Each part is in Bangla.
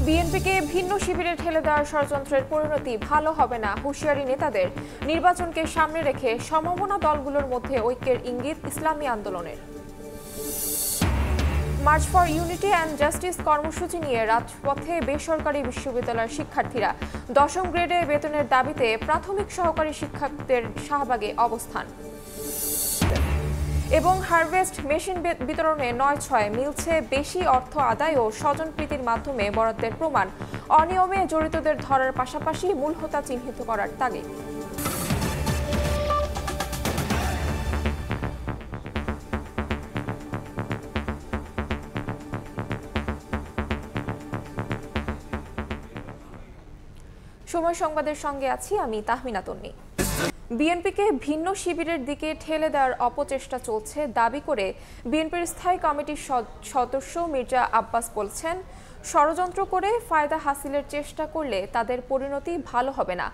বিএনপিকে ভিন্ন শিবিরে ঠেলে দেওয়ার ষড়যন্ত্রের পরিণতি ভালো হবে না হুঁশিয়ারি নেতাদের। নির্বাচনকে সামনে রেখে সমমনা দলগুলোর মধ্যে ঐক্যের ইঙ্গিত ইসলামী আন্দোলনের। March for unity and justice কর্মসূচি নিয়ে রাজপথে বেসরকারি বিশ্ববিদ্যালয়ের শিক্ষার্থীরা। 10ম গ্রেডে বেতনের দাবিতে প্রাথমিক সহকারী শিক্ষকদের শাহবাগে অবস্থান। এবং হারভেস্ট মেশিন বিতরণে ৯/৬ মিলছে বেশি অর্থ আদায় ও স্বজনপ্রীতির মাধ্যমে বরাদ্দের প্রমাণ। অনিয়মে জড়িতদের ধরার পাশাপাশি মূল হোতা চিহ্নিত করার তাগিদ। সময় সংবাদের সঙ্গে আছি আমি তাহমিনা তন্নি। বিএনপিকে ভিন্ন শিবিরের দিকে ঠেলে দেওয়ার অপচেষ্টা চলছে দাবি করে বিএনপির স্থায়ী কমিটির সদস্য মির্জা আব্বাস বলছেন, ষড়যন্ত্র করে ফায়দা হাসিলের চেষ্টা করলে তাদের পরিণতি ভালো হবে না।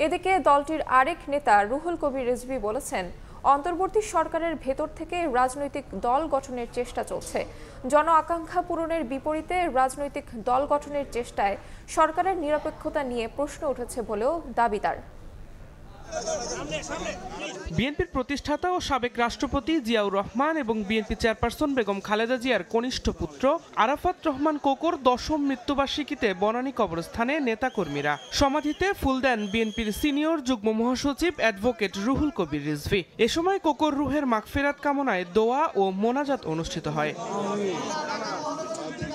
এদিকে দলটির আরেক নেতা রুহুল কবির রিজভী বলেছেন, অন্তর্বর্তী সরকারের ভেতর থেকে রাজনৈতিক দল গঠনের চেষ্টা চলছে। জন আকাঙ্ক্ষা পূরণের বিপরীতে রাজনৈতিক দল গঠনের চেষ্টায় সরকারের নিরপেক্ষতা নিয়ে প্রশ্ন উঠেছে বলেও দাবি তার। বিএনপির প্রতিষ্ঠাতা ও সাবেক রাষ্ট্রপতি জিয়াউর রহমান এবং বিএনপি চেয়ারপারসন বেগম খালেদা জিয়ার কনিষ্ঠ পুত্র আরাফাত রহমান কোকোর 10ম মৃত্যুবার্ষিকীতে বনানী কবরস্থানে নেতাকর্মীরা সমাধিতে ফুল দেন বিএনপির সিনিয়র যুগ্ম মহাসচিব অ্যাডভোকেট রুহুল কবির রিজভী। এ সময় কোকোর রুহের মাগফিরাত কামনায় দোয়া ও মোনাজাত অনুষ্ঠিত হয়।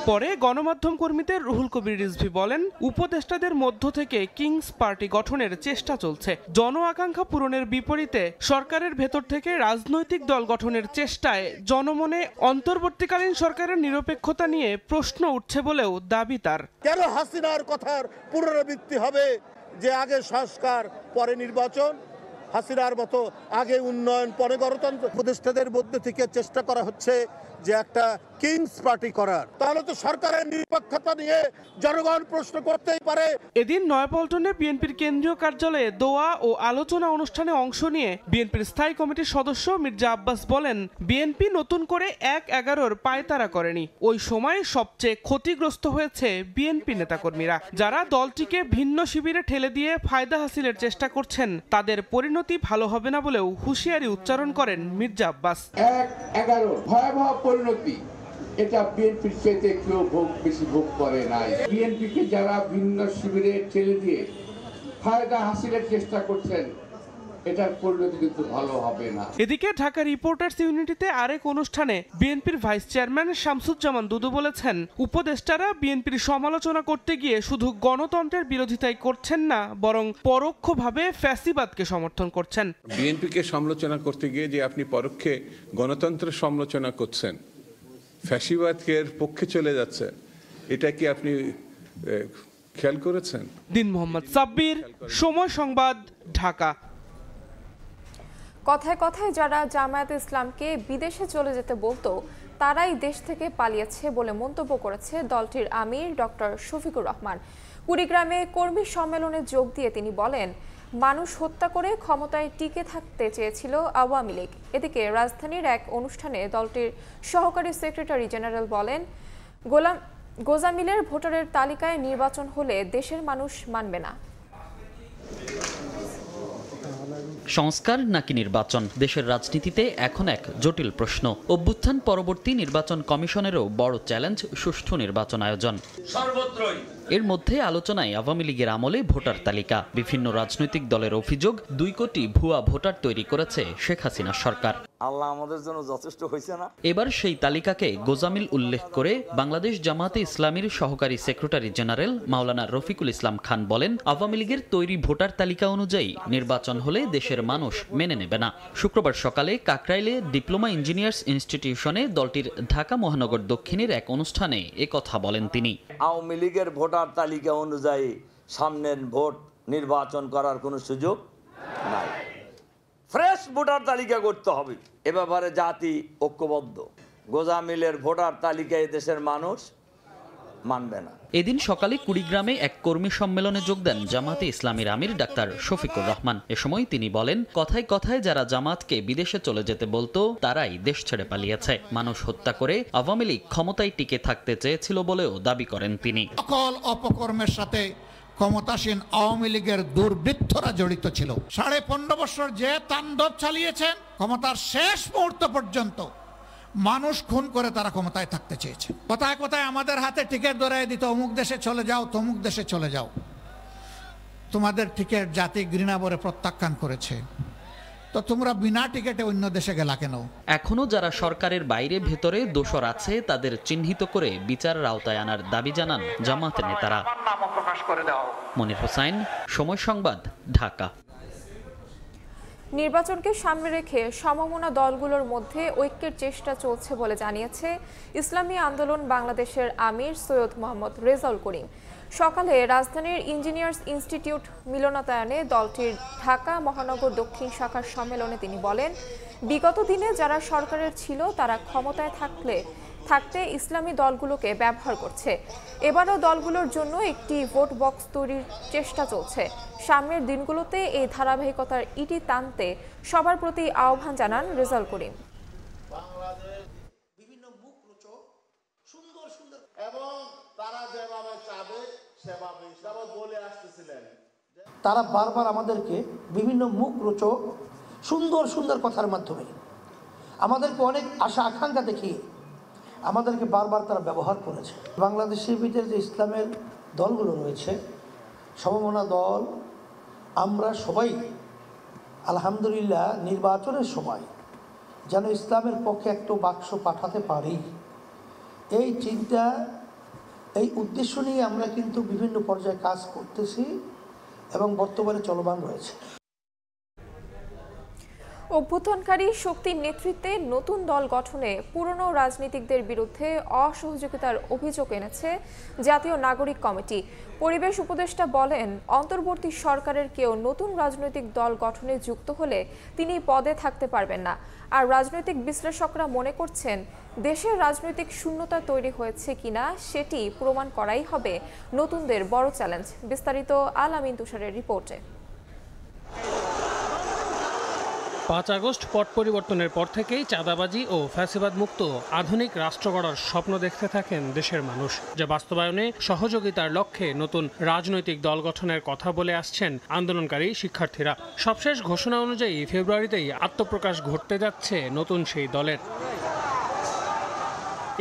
পরে গণমাধ্যম কর্মীদের রুহুল কবির রিজভী বলেন, উপদেষ্টাদের মধ্য থেকে কিংস পার্টি গঠনের চেষ্টা চলছে। জন আকাঙ্ক্ষা পূরণের বিপরীতে সরকারের ভেতর থেকে রাজনৈতিক দল গঠনের চেষ্টায় জনমনে অন্তর্বর্তীকালীন সরকারের নিরপেক্ষতা নিয়ে প্রশ্ন উঠছে বলেও দাবি তার। কেন হাসিনার কথার পুনরাবৃত্তি হবে যে আগে সংস্কার পরে নির্বাচন, হাসিনার মতো আগে উন্নয়ন পরে গণতন্ত্র? উপদেষ্টাদের মধ্যে থেকে চেষ্টা করা হচ্ছে যে একটা কিংস পার্টি করার, তাহলে তো সরকারের নিরপেক্ষতা নিয়ে জনগণ প্রশ্ন করতেই পারে। এদিন নয়াপল্টনে বিএনপির কেন্দ্রীয় কার্যালয়ে দোয়া ও আলোচনা অনুষ্ঠানে অংশ নিয়ে বিএনপির স্থায়ী কমিটির সদস্য মির্জা আব্বাস বলেন, বিএনপি নতুন করে ১/১১ পায়তারা করেনি। ওই সময় সবচেয়ে ক্ষতিগ্রস্ত হয়েছে বিএনপি নেতাকর্মীরা, যারা দলটিকে ভিন্ন শিবিরে ঠেলে দিয়ে ফায়দা হাসিলের চেষ্টা করছেন। তাদের পরিণতি ভালো হবে না বলেও হুঁশিয়ারি উচ্চারণ করেন মির্জা আব্বাস। ১/১১ ভয়াবহ পরিণতি, এটা বিএনপির চেয়ে কেউ বেশি ভোগ করে নাই। বিএনপিকে যারা ভিন্ন শিবিরে ঠেলে দিয়ে ফায়দা হাসিলের চেষ্টা করছেন, এটার পরিণতি কিন্তু ভালো হবে না। এদিকে ঢাকা রিপোর্টার্স ইউনিটিতে আরেক অনুষ্ঠানে বিএনপির ভাইস চেয়ারম্যান শামসুজ্জামান দুদু বলেছেন, উপদেষ্টারা বিএনপির সমালোচনা করতে গিয়ে শুধু গণতন্ত্রের বিরোধিতাই করছেন না, বরং পরোক্ষভাবে ফ্যাসিবাদকে সমর্থন করছেন। বিএনপিকে সমালোচনা করতে গিয়ে যে আপনি পরোক্ষে গণতন্ত্রের সমালোচনা করছেন, ফ্যাসিবাদের পক্ষে চলে যাচ্ছে, এটা কি আপনি খেয়াল করেছেন? দিন মোহাম্মদ সাব্বির, সময় সংবাদ, ঢাকা। কথায় কথায় যারা জামায়াতে ইসলামকে বিদেশে চলে যেতে বলতো, তারাই দেশ থেকে পালিয়েছে বলে মন্তব্য করেছে দলটির আমির ডক্টর শফিকুর রহমান। কুড়িগ্রামে কর্মী সম্মেলনে যোগ দিয়ে তিনি বলেন, মানুষ হত্যা করে ক্ষমতায় টিকে থাকতে চেয়েছিল আওয়ামী লীগ। এদিকে রাজধানীর এক অনুষ্ঠানে দলটির সহকারী সেক্রেটারি জেনারেল বলেন, গোজামিলের ভোটারের তালিকায় নির্বাচন হলে দেশের মানুষ মানবে না। সংস্কার নাকি নির্বাচন, দেশের রাজনীতিতে এখন এক জটিল প্রশ্ন। অভ্যুত্থান পরবর্তী নির্বাচন কমিশনেরও বড় চ্যালেঞ্জ সুষ্ঠু নির্বাচন আয়োজন। এর মধ্যে আলোচনায় আওয়ামী লীগের আমলে ভোটার তালিকা। বিভিন্ন রাজনৈতিক দলের অভিযোগ, 2 কোটি ভুয়া ভোটার তৈরি করেছে শেখ হাসিনা সরকার। আল্লাহ আমাদের জন্য যথেষ্ট হয়েছে না। এবার সেই তালিকাকে গোজামিল উল্লেখ করে বাংলাদেশ জামায়াতে ইসলামীর সহকারী সেক্রেটারি জেনারেল মাওলানা রফিকুল ইসলাম খান বলেন, আওয়ামী লীগের তৈরি ভোটার তালিকা অনুযায়ী নির্বাচন হলে দেশের মানুষ মেনে নেবে না। শুক্রবার সকালে কাকরাইলে ডিপ্লোমা ইঞ্জিনিয়ার্স ইনস্টিটিউশনে দলটির ঢাকা মহানগর দক্ষিণের এক অনুষ্ঠানে একথা বলেন তিনি। আওয়ামী লীগের ভোটার তালিকা অনুযায়ী সামনের ভোট নির্বাচন করার কোনো সুযোগ নাই। ফ্রেশ ভোটার তালিকা করতে হবে। এ ব্যাপারে জাতি ঐক্যবদ্ধ। গোজামিলের ভোটার তালিকায় দেশের মানুষ মানবে না। এদিন সকালে কুড়িগ্রামে এক কর্মী সম্মেলনে যোগ দেন জামাতে ইসলামীর আমির ডাক্তার শফিকুর রহমান। এ সময় তিনি বলেন, কথায় কথায় যারা জামাতকে বিদেশে চলে যেতে বলতো তারাই দেশ ছেড়ে পালিয়েছে। মানুষ হত্যা করে আওয়ামী লীগ ক্ষমতায় টিকে থাকতে চেয়েছিল বলেও দাবি করেন তিনি। সকল অপকর্মের সাথে ক্ষমতাসীন আওয়ামী লীগের দুর্বৃত্তরা জড়িত ছিল। 15.5 বছর যে তাণ্ডব চালিয়েছেন, ক্ষমতার শেষ মুহূর্ত পর্যন্ত মানুষ খুন করে তারা ক্ষমতায় থাকতে চেয়েছে। কথায় কথায় আমাদের হাতে টিকিট ধরাই দিত, অমুক দেশে চলে যাও, তমুক দেশে চলে যাও। তোমাদের টিকিট জাতি ঘৃণা ভরে প্রত্যাখ্যান করেছে, তো তোমরা বিনা টিকিটে অন্য দেশে গেলা কেন? এখনো যারা সরকারের বাইরে ভেতরে দোষর আছে তাদের চিহ্নিত করে বিচারের আওতায় আনার দাবি জানান জামাতের নেতারা। মনির হোসাইন, সময় সংবাদ, ঢাকা। নির্বাচনকে সামনে রেখে সমমনা দলগুলোর মধ্যে ঐক্যের চেষ্টা চলছে বলে জানিয়েছে ইসলামী আন্দোলন বাংলাদেশের আমির সৈয়দ মোহাম্মদ রেজাউল করিম। সকালে রাজধানীর ইঞ্জিনিয়ার্স ইনস্টিটিউট মিলনায়তনে দলটির ঢাকা মহানগর দক্ষিণ শাখার সম্মেলনে তিনি বলেন, বিগত দিনে যারা সরকারের ছিল তারা ক্ষমতায় থাকতে ইসলামী দলগুলোকে ব্যবহার করছে। এবারও দলগুলোর জন্য একটি ভোট বক্স তৈরির চেষ্টা চলছে। সামনের দিনগুলোতে এই ধারাবাহিকতার ইতি টানতে সবার প্রতি আহ্বান জানান রেজাউল করিম। তারা বারবার আমাদেরকে বিভিন্ন মুখরোচক সুন্দর সুন্দর কথার মাধ্যমে আমাদেরকে অনেক আশা আকাঙ্ক্ষা দেখিয়ে আমাদেরকে বারবার তারা ব্যবহার করেছে। বাংলাদেশের ভিতরে যে ইসলামের দলগুলো রয়েছে, সমমনা দল, আমরা সবাই আলহামদুলিল্লাহ নির্বাচনের সময় যেন ইসলামের পক্ষে একটা বাক্স পাঠাতে পারি, এই চিন্তা, এই উদ্দেশ্য নিয়ে আমরা কিন্তু বিভিন্ন পর্যায়ে কাজ করতেছি এবং বর্তমানে চলমান রয়েছে। অভ্যুত্থানকারী শক্তির নেতৃত্বে নতুন দল গঠনে পুরনো রাজনীতিকদের বিরুদ্ধে অসহযোগিতার অভিযোগ এনেছে জাতীয় নাগরিক কমিটি। পরিবেশ উপদেষ্টা বলেন, অন্তর্বর্তী সরকারের কেউ নতুন রাজনৈতিক দল গঠনে যুক্ত হলে তিনি পদে থাকতে পারবেন না। আর রাজনৈতিক বিশ্লেষকরা মনে করছেন, দেশের রাজনৈতিক শূন্যতা তৈরি হয়েছে কিনা সেটি প্রমাণ করাই হবে নতুনদের বড় চ্যালেঞ্জ। বিস্তারিত আল আমিন তুষারের রিপোর্টে। 5 আগস্ট পট পরিবর্তনের পর থেকেই চাঁদাবাজি ও ফ্যাসিবাদ মুক্ত আধুনিক রাষ্ট্র গড়ার স্বপ্ন দেখতে থাকেন দেশের মানুষ, যা বাস্তবায়নে সহযোগিতার লক্ষ্যে নতুন রাজনৈতিক দল গঠনের কথা বলে আসছেন আন্দোলনকারী শিক্ষার্থীরা। সবশেষ ঘোষণা অনুযায়ী ফেব্রুয়ারিতেই আত্মপ্রকাশ ঘটতে যাচ্ছে নতুন সেই দলের।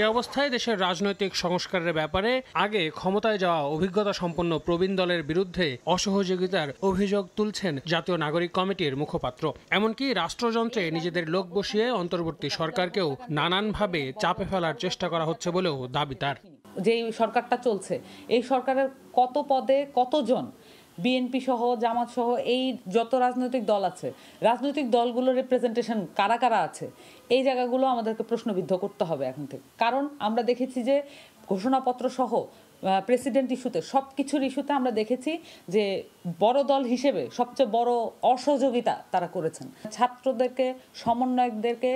এ অবস্থায় দেশের রাজনৈতিক সংস্কারের ব্যাপারে আগে ক্ষমতায় যাওয়া অভিজ্ঞতা সম্পন্ন প্রবীণ দলের বিরুদ্ধে অসহযোগিতার অভিযোগ তুলছেন জাতীয় নাগরিক কমিটির মুখপাত্র। এমনকি রাষ্ট্রযন্ত্রে নিজেদের লোক বসিয়ে অন্তর্বর্তী সরকারকেও নানানভাবে চাপে ফেলার চেষ্টা করা হচ্ছে বলেও দাবি তার। যে সরকারটা চলছে, এই সরকারের কত পদে কতজন, বিএনপি সহ জামাত সহ এই যত রাজনৈতিক দল আছে, রাজনৈতিক দলগুলোর রিপ্রেজেন্টেশন কারা কারা আছে, এই জায়গাগুলো আমাদেরকে প্রশ্নবিদ্ধ করতে হবে এখন থেকে। কারণ আমরা দেখেছি যে ঘোষণাপত্র সহ প্রেসিডেন্ট ইস্যুতে, সব কিছুর ইস্যুতে আমরা দেখেছি যে বড় দল হিসেবে সবচেয়ে বড় অসহযোগিতা তারা করেছেন। ছাত্রদেরকে, সমন্বয়কদেরকে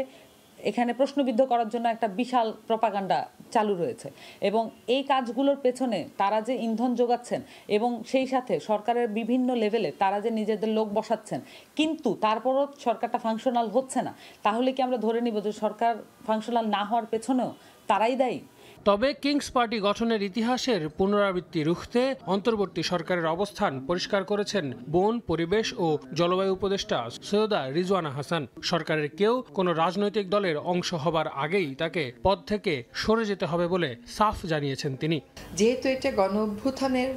এখানে প্রশ্নবিদ্ধ করার জন্য একটা বিশাল প্রপাগান্ডা চালু রয়েছে এবং এই কাজগুলোর পেছনে তারা যে ইন্ধন যোগাচ্ছেন এবং সেই সাথে সরকারের বিভিন্ন লেভেলে তারা যে নিজেদের লোক বসাচ্ছেন, কিন্তু তারপরও সরকারটা ফাংশনাল হচ্ছে না, তাহলে কি আমরা ধরে নিব যে সরকার ফাংশনাল না হওয়ার পেছনেও তারাই দায়ী? তবে কিংস পার্টি গঠনের ইতিহাসের পুনরাবৃত্তি রুখতে অন্তর্বর্তী সরকারের অবস্থান পরিষ্কার করেছেন বন, পরিবেশ ও জলবায়ু উপদেষ্টা সৈয়দা রিজওয়ানা হাসান। সরকারের কেউ কোনো রাজনৈতিক দলের অংশ হবার আগেই তাকে পদ থেকে সরে যেতে হবে বলে সাফ জানিয়েছেন তিনি। যেহেতু এটা গণ-অভ্যুত্থানের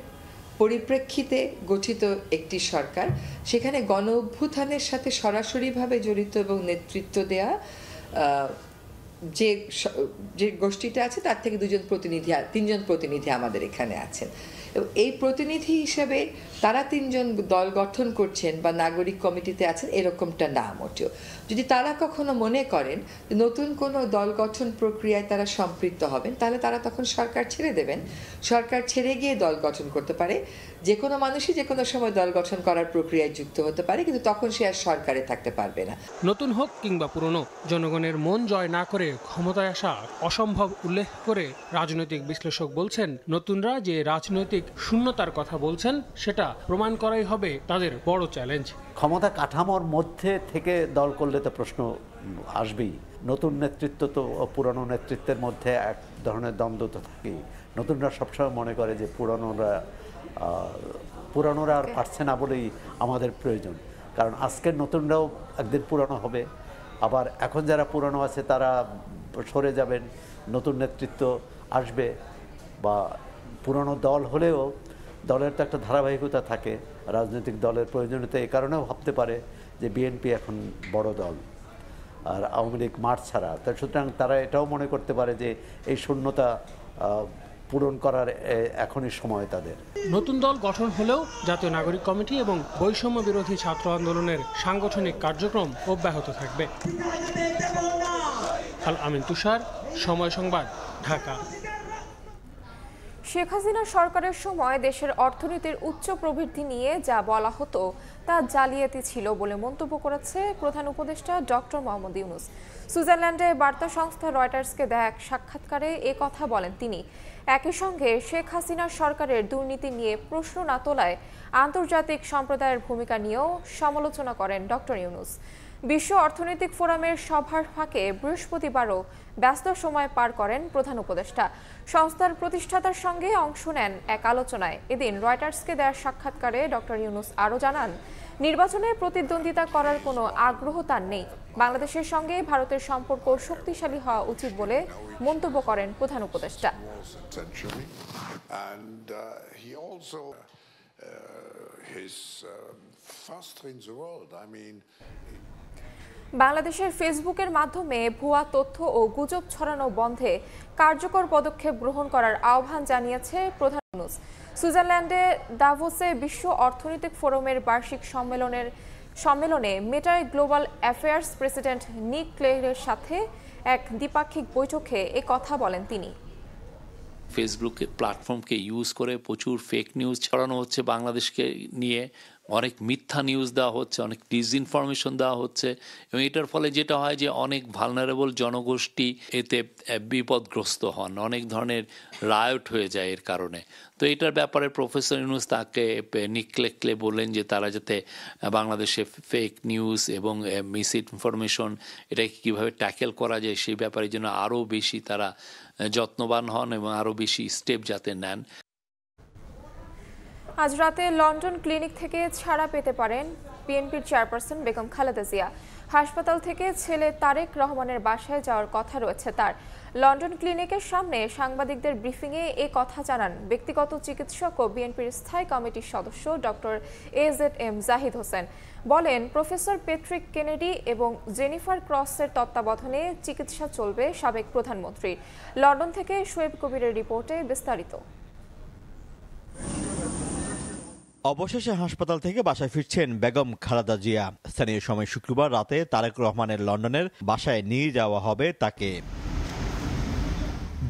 পরিপ্রেক্ষিতে গঠিত একটি সরকার, সেখানে গণ-অভ্যুত্থানের সাথে সরাসরিভাবে জড়িত এবং নেতৃত্ব দেয়া যে গোষ্ঠীটা আছে তার থেকে তিনজন প্রতিনিধি আমাদের এখানে আছেন এবং এই প্রতিনিধি হিসেবে তারা 3 জন দল গঠন করছেন বা নাগরিক কমিটিতে আছেন, এরকমটা না মোটেও। যদি তারা কখনো মনে করেন নতুন কোনো দল গঠন প্রক্রিয়ায় তারা সম্পৃক্ত হবেন, তাহলে তারা তখন সরকার ছেড়ে দেবেন। সরকার ছেড়ে গিয়ে দল গঠন করতে পারে। যে কোনো মানুষই যে কোনো সময় দল গঠন করার প্রক্রিয়ায় যুক্ত হতে পারে, কিন্তু তখন সে আর সরকারে থাকতে পারবে না। নতুন হোক কিংবা পুরনো, জনগণের মন জয় না করে ক্ষমতায় আসা অসম্ভব উল্লেখ করে রাজনৈতিক বিশ্লেষক বলছেন, নতুনরা যে রাজনৈতিক শূন্যতার কথা বলছেন সেটা প্রমাণ করাই হবে তাদের বড় চ্যালেঞ্জ। ক্ষমতা কাঠামোর মধ্যে থেকে দল করলে তো প্রশ্ন আসবেই। নতুন নেতৃত্ব তো পুরনো নেতৃত্বের মধ্যে এক ধরনের দ্বন্দ্ব তো থাকেই। নতুনরা সবসময় মনে করে যে পুরানোরা আর পারছে না বলেই আমাদের প্রয়োজন, কারণ আজকের নতুনরাও একদিন পুরানো হবে, আবার এখন যারা পুরানো আছে তারা সরে যাবেন, নতুন নেতৃত্ব আসবে। বা পুরানো দল হলেও দলের তো একটা ধারাবাহিকতা থাকে, রাজনৈতিক দলের প্রয়োজনীয়তা এই কারণেও ভাবতে পারে যে বিএনপি এখন বড় দল আর আওয়ামী লীগ মাঠ ছাড়া, তাই সুতরাং তারা এটাও মনে করতে পারে যে এই শূন্যতা পূরণ করার এখনই সময় তাদের। নতুন দল গঠন হলেও জাতীয় নাগরিক কমিটি এবং বৈষম্য বিরোধী ছাত্র আন্দোলনের সাংগঠনিক কার্যক্রম অব্যাহত থাকবে। আল আমিন তুষার, সময় সংবাদ, ঢাকা। শেখ হাসিনা সরকারের সময় দেশের অর্থনীতির উচ্চ প্রবৃদ্ধি নিয়ে যা বলা হতো তা জালিয়াতি ছিল বলে মন্তব্য করেছে প্রধান উপদেষ্টা ডক্টর মোহাম্মদ ইউনূস। সুইজারল্যান্ডে বার্তা সংস্থা রয়টার্সকে দেয়া এক সাক্ষাৎকারে এ কথা বলেন তিনি। একই সঙ্গে শেখ হাসিনা সরকারের দুর্নীতি নিয়ে প্রশ্ন না তোলায় আন্তর্জাতিক সম্প্রদায়ের ভূমিকা নিয়েও সমালোচনা করেন ডক্টর ইউনূস। বিশ্ব অর্থনৈতিক ফোরামের সভার ফাঁকে বৃহস্পতিবারও ব্যস্ত সময় পার করেন প্রধান উপদেষ্টা। সংস্থার প্রতিষ্ঠাতার সঙ্গে অংশ নেন এক আলোচনায়। এদিন রয়টার্সকে দেওয়া সাক্ষাৎকারে ডক্টর ইউনূস আরও জানান, নির্বাচনে প্রতিদ্বন্দ্বিতা করার কোনো আগ্রহ তার নেই। বাংলাদেশের সঙ্গে ভারতের সম্পর্ক শক্তিশালী হওয়া উচিত বলে মন্তব্য করেন প্রধান উপদেষ্টা। বাংলাদেশের ফেসবুকের মাধ্যমে ভুয়া তথ্য ও গুজব ছড়ানো বন্ধে কার্যকর পদক্ষেপ গ্রহণ করার আহ্বান জানিয়েছে প্রধান ইউনূস। সুইজারল্যান্ডে দাভোসে বিশ্ব অর্থনৈতিক ফোরামের বার্ষিক সম্মেলনে মেটার গ্লোবাল অ্যাফেয়ার্স প্রেসিডেন্ট নিক ক্লেগের সাথে এক দ্বিপাক্ষিক বৈঠকে এ কথা বলেন তিনি। ফেসবুক প্ল্যাটফর্মকে ইউজ করে প্রচুর ফেক নিউজ ছড়ানো হচ্ছে, বাংলাদেশকে নিয়ে অনেক মিথ্যা নিউজ দেওয়া হচ্ছে, অনেক ডিসইনফরমেশন দেওয়া হচ্ছে, এবং এটার ফলে যেটা হয় যে অনেক ভালনারেবল জনগোষ্ঠী এতে বিপদগ্রস্ত হন, অনেক ধরনের রায়ট হয়ে যায় এর কারণে। তো এটার ব্যাপারে প্রফেসর ইউনূস তাকে নিকলে বললেন যে তারা যাতে বাংলাদেশে ফেক নিউজ এবং মিস ইনফরমেশন এটাকে কীভাবে ট্যাকেল করা যায় সেই ব্যাপারে যেন আরও বেশি তারা যত্নবান হন এবং আরও বেশি স্টেপ যাতে নেন। আজ রাতে লন্ডন ক্লিনিক থেকে ছাড়া পেতে পারেন বিএনপির চেয়ারপারসন বেগম খালেদা জিয়া। হাসপাতাল থেকে ছেলে তারেক রহমানের বাসায় যাওয়ার কথা রয়েছে তার। লন্ডন ক্লিনিকের সামনে সাংবাদিকদের ব্রিফিংয়ে এ কথা জানান ব্যক্তিগত চিকিৎসক ও বিএনপির স্থায়ী কমিটির সদস্য ডক্টর AZM জাহিদ হোসেন। বলেন, প্রফেসর প্যাট্রিক কেনেডি এবং জেনিফার ক্রসের তত্ত্বাবধানে চিকিৎসা চলবে সাবেক প্রধানমন্ত্রীর। লন্ডন থেকে শোয়েব কবিরের রিপোর্টে বিস্তারিত। অবশেষে হাসপাতাল থেকে বাসায় ফিরছেন বেগম খালেদা জিয়া। স্থানীয় সময় শুক্রবার রাতে তারেক রহমানের লন্ডনের বাসায় নিয়ে যাওয়া হবে তাকে।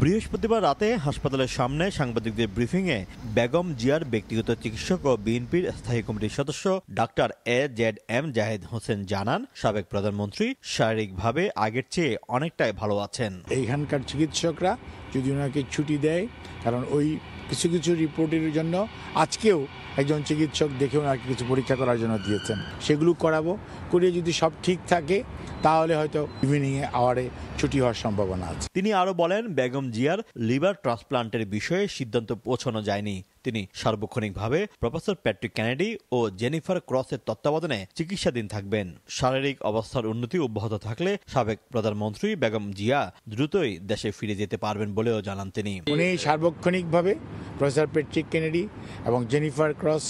বৃহস্পতিবার রাতে হাসপাতালের সামনে সাংবাদিকদের ব্রিফিংয়ে বেগম জিয়ার ব্যক্তিগত চিকিৎসক ও বিএনপির স্থায়ী কমিটির সদস্য ডক্টর AZM জাহিদ হোসেন জানান, সাবেক প্রধানমন্ত্রী শারীরিকভাবে আগের চেয়ে অনেকটাই ভালো আছেন। এইখানকার চিকিৎসকরা যদি ওনাকে ছুটি দেয়, কারণ ওই কিছু কিছু রিপোর্টের জন্য আজকেও একজন চিকিৎসক দেখে ওনাকে কিছু পরীক্ষা করার জন্য দিয়েছেন, সেগুলো করাবো। করে যদি সব ঠিক থাকে তাহলে হয়তো ইভিনিংয়ে আওয়ারে ছুটি হওয়ার সম্ভাবনা আছে। তিনি আরও বলেন, বেগম জিয়ার লিভার ট্রান্সপ্লান্টের বিষয়ে সিদ্ধান্ত পৌঁছানো যায়নি। তিনি সার্বক্ষণিকভাবে প্রফেসর প্যাট্রিক কেনেডি ও জেনিফার ক্রসের তত্ত্বাবধানে চিকিৎসাধীন থাকবেন। শারীরিক অবস্থার উন্নতি অব্যাহত থাকলে সাবেক প্রধানমন্ত্রী বেগম জিয়া দ্রুতই দেশে ফিরে যেতে পারবেন বলেও জানান তিনি। উনি সার্বক্ষণিকভাবে প্রফেসর প্যাট্রিক কেনেডি এবং জেনিফার ক্রস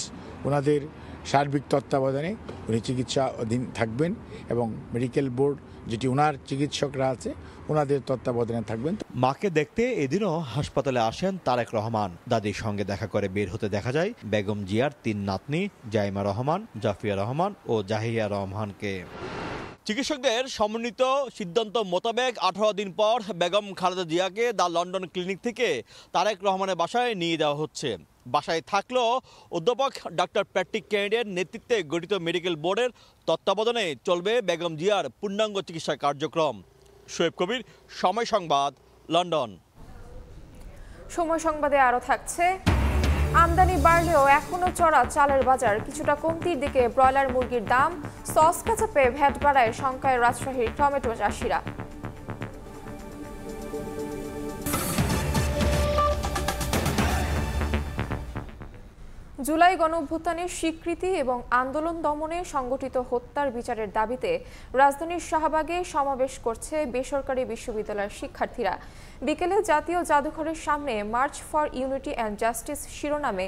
ওনাদের সার্বিক তত্ত্বাবধানে উনি চিকিৎসা অধীন থাকবেন এবং মেডিকেল বোর্ড যেটি ওনার চিকিৎসকরা আছে ওনাদের তত্ত্বাবধানে থাকবেন। মাকে দেখতে এদিনও হাসপাতালে আসেন তারেক রহমান। দাদির সঙ্গে দেখা করে বের হতে দেখা যায় বেগম জিয়ার 3 নাতনি জাইমা রহমান, জাফিয়া রহমান ও জাহিয়া রহমানকে। চিকিৎসকদের সমন্বিত সিদ্ধান্ত মোতাবেক 18 দিন পর বেগম খালেদা জিয়াকে দ্য লন্ডন ক্লিনিক থেকে তারেক রহমানের বাসায় নিয়ে যাওয়া হচ্ছে। বাসায় থাকলেও অধ্যাপক ডক্টর প্যাট্রিক কেনেডির নেতৃত্বে গঠিত মেডিকেল বোর্ডের তত্ত্বাবধানে চলবে বেগম জিয়ার পূর্ণাঙ্গ চিকিৎসা কার্যক্রম। শোয়েব কবির, সময় সংবাদ, লন্ডন। সময় সংবাদে আরও থাকছে, আমদানি বাড়লেও এখনো চড়া চালের বাজার, কিছুটা কমতির দিকে ব্রয়লার মুরগির দাম, সস কেচাপে ভ্যাট বাড়ায় শঙ্কায় রাজশাহীর টমেটো চাষিরা। জুলাই গণঅভ্যুত্থানের স্বীকৃতি এবং আন্দোলন দমনে সংগঠিত হত্যার বিচারের দাবিতে রাজধানীর শাহবাগে সমাবেশ করছে বেসরকারি বিশ্ববিদ্যালয়ের শিক্ষার্থীরা। বিকেলে জাতীয় জাদুঘরের সামনে March for unity and justice শিরোনামে